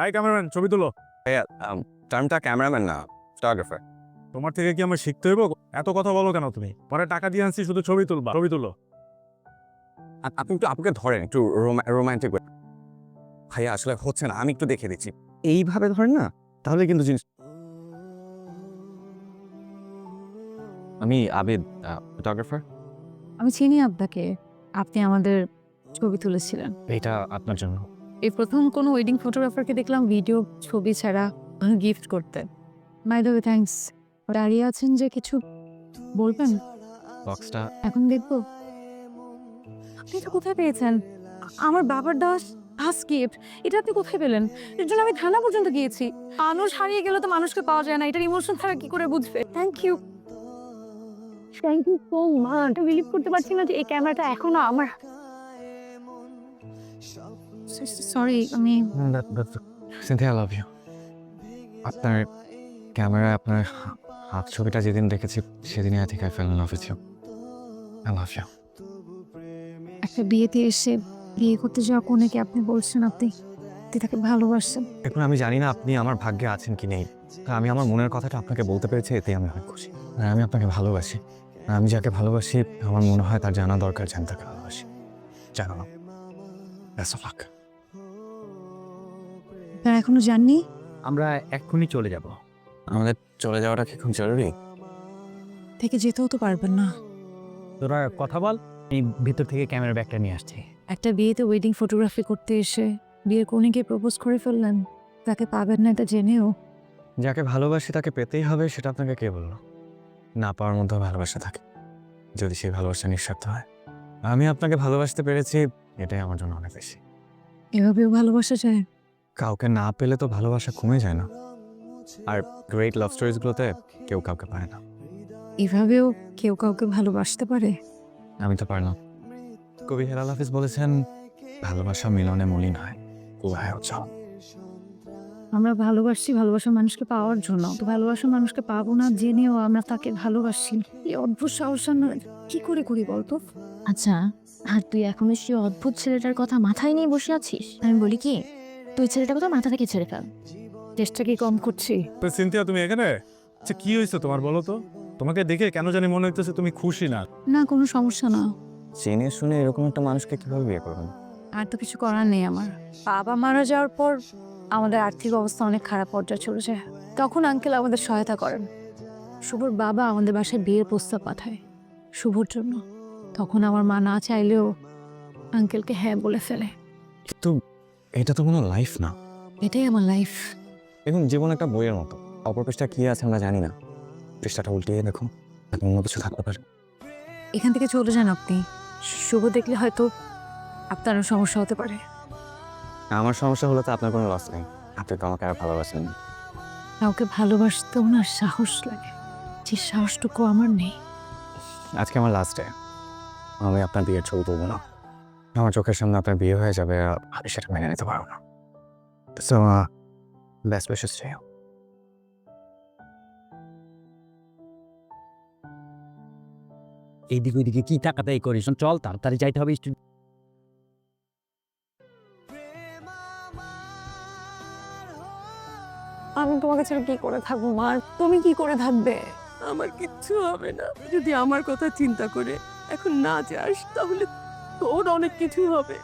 I cameraman, ছবি তুলো। ভাইয়া টার্মটা ক্যামেরাম্যান না, ফটোগ্রাফার। তোমার থেকে কি আমার শিখতে হইব? এত কথা বলো কেন তুমি? পরে টাকা দিয়ে আনছি শুধু ছবি তুলবা। ছবি তুলো। আপনি একটু আপুকে ধরেন, একটু রোমান্টিক। ভাইয়া আসলে হচ্ছে না, আমি একটু দেখে দিচ্ছি। এইভাবে ধরেন না, তাহলে কিন্তু জিনিস। আমি আবিদ, ফটোগ্রাফার। আমি চিনি আপনাকে। আপনি আমাদের ছবি তুলেছিলেন। এটা আপনার জন্য। এই প্রথম কোনো ওয়েডিং ফটোগ্রাফারকে দেখলাম ভিডিও ছবি ছাড়া গিফট করতে। By the way thanks. দাঁড়িয়ে আছেন যে কিছু বলবেন? বক্সটা এখন দেখবো। আপনি এটা কোথায় পেয়েছেন? আমার বাবার দেওয়া ফার্স্ট গিফট। এটা আপনি কোথায় পেলেন? এর জন্য আমি থানা পর্যন্ত গিয়েছি। মানুষ হারিয়ে গেলে তো মানুষকে পাওয়া যায় না। এটার ইমোশন ছাড়া কি করে বুঝবে? Thank you. Thank you so much. আমি বিলিভ করতে পারছি না যে এই ক্যামেরাটা এখনো আমার। সরি, আমি সিনথিয়া, আই লাভ ইউ। আপনার ক্যামেরায় আপনার হাত ছবিটা যেদিন দেখেছি সেদিনই I think I fell in love with you. I love you. একটা বিয়েতে এসে বিয়ে করতে যাওয়া কনেকে আপনি বলছেন আপনি তাকে ভালোবাসেন। এখন আমি জানি না আপনি আমার ভাগ্যে আছেন কি নেই। তা আমি আমার মনের কথাটা আপনাকে বলতে পেরেছি, এতেই আমি অনেক খুশি। আর আমি আপনাকে ভালোবাসি। আর আমি যাকে ভালোবাসি আমার মনে হয় তার জানা দরকার যে আমি তাকে ভালোবাসি। জানো না, বেস্ট অফ লাক। আপনারা এখনো জাননি? আমরা এক্ষুনি চলে যাব। আমাদের চলে যাওয়াটা কি খুব জরুরি? থেকে যেতেও তো পারবেন না। তোরা কথা বল, আমি ভিতর থেকে ক্যামেরা ব্যাগটা নিয়ে আসছি। একটা বিয়েতে ওয়েডিং ফটোগ্রাফি করতে এসে বিয়ের কনেকে প্রপোজ করে ফেললেন। তাকে পাবেন না এটা জেনেও। যাকে ভালোবাসি তাকে পেতেই হবে, সেটা আপনাকে কে বললো? না পাওয়ার মধ্যেও ভালোবাসা থাকে, যদি সেই ভালোবাসা নিঃস্বার্থ হয়। আমি আপনাকে ভালোবাসতে পেরেছি, এটাই আমার জন্য অনেক বেশি। এভাবেও ভালোবাসা যায়? কাউকে না পেলে তো ভালোবাসা কমে যায় না। আর গ্রেট লাভ স্টোরিজগুলোতে কেউ কাউকে পায় না। এভাবেও কেউ কাউকে ভালোবাসতে পারে? আমি তো পারলাম। কবি হেলাল হাফিজ বলেছেন, ভালোবাসা মিলনে মলিন হয়, কুয়ায় উজ্জ্বল। আমরা ভালোবাসি ভালোবাসার মানুষকে পাওয়ার জন্য, তো ভালোবাসার মানুষকে পাবো না জেনেও আমরা তাকে ভালোবাসি। এই অদ্ভুত সাহসা কি করে করি বলতো? আচ্ছা, আর তুই এখনো সেই অদ্ভুত ছেলেটার কথা মাথায় নিয়ে বসে আছিস? আমি বলি কি, তুই ছেলেটার কথা মাথা থেকে ছেড়ে ফেল। চেষ্টা কি কম করছি? তো সিনথিয়া, তুমি এখানে? আচ্ছা, কি হয়েছে তোমার বলো তো? তোমাকে দেখে কেন জানি মনে হইতেছে তুমি খুশি না। না, কোনো সমস্যা না। জেনে শুনে এরকম একটা মানুষকে কিভাবে বিয়ে করবেন? আর তো কিছু করার নেই আমার। বাবা মারা যাওয়ার পর আমাদের আর্থিক অবস্থা অনেক খারাপ পর্যায়ে চলে যায়। তখন আঙ্কেল আমাদের সহায়তা করেন। শুভর বাবা আমাদের বাসায় বিয়ের প্রস্তাব পাঠায় শুভর জন্য। তখন আমার মা না চাইলেও আঙ্কেলকে হ্যাঁ বলে ফেলে। কিন্তু এটা তো কোনো লাইফ না। এটাই আমার লাইফ। দেখুন, জীবন একটা বইয়ের মতো, অপর পৃষ্ঠা কি আছে আমরা জানি না। পৃষ্ঠাটা উল্টিয়ে দেখুন, অন্য কিছু থাকতে পারে। এখান থেকে চলে যান আপনি। শুভ দেখলে হয়তো আপনারও সমস্যা হতে পারে। আমার সমস্যা হলো তো আপনার কোনো লস নেই, আপনি তো আমাকে আর ভালোবাসেন না। কাউকে ভালোবাসতেও না সাহস লাগে, যে সাহসটুকু আমার নেই। আজকে আমার লাস্ট ডে, আমি আপনার বিয়ের ছবি তুলব না। আমার চোখের সামনে আপনার বিয়ে হয়ে যাবে, আমি সেটা মেনে নিতে পারবো না। So best wishes to you. এইদিকে ওইদিকে কি টাকাটাই করিস, চল তাড়াতাড়ি যাইতে হবে। আমি তোমাকে ছেড়ে কি করে থাকবো মা? তুমি কি করে থাকবে? আমার কিচ্ছু হবে না যদি আমার কথা চিন্তা করে এখন না যাস, তাহলে তোর অনেক কিছু হবে।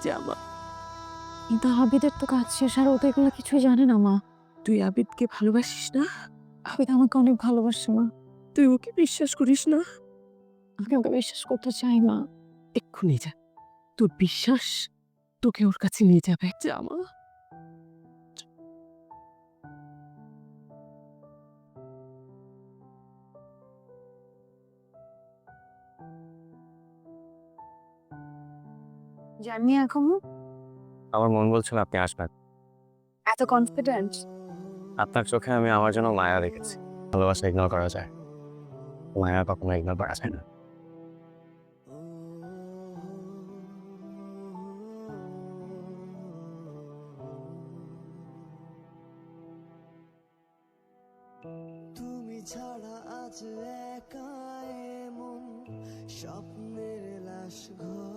জামা, কিন্তু আবিদের তো কাজ শেষ, আর ও তো এগুলো কিছুই জানে না মা। তুই আবিদকে ভালোবাসিস না? আবিদ আমাকে অনেক ভালোবাসে মা। তুই ওকে বিশ্বাস করিস না? আমি ওকে বিশ্বাস করতে চাই মা। এক্ষুনি যা, তোর বিশ্বাস তোকে ওর কাছে নিয়ে যাবে। জামা, জানি এখন আমার মন বলছিল আপনি আসবেন। এত কনফিডেন্ট। আপনার চোখে আমি আমার জন্য মায়া দেখেছি। ভালোবাসা ইগনোর করা যায়, মায়া কখনো ইগনোর করা যায় না। তুমি ছাড়া আজ একা এমন স্বপ্নের লাশ ঘর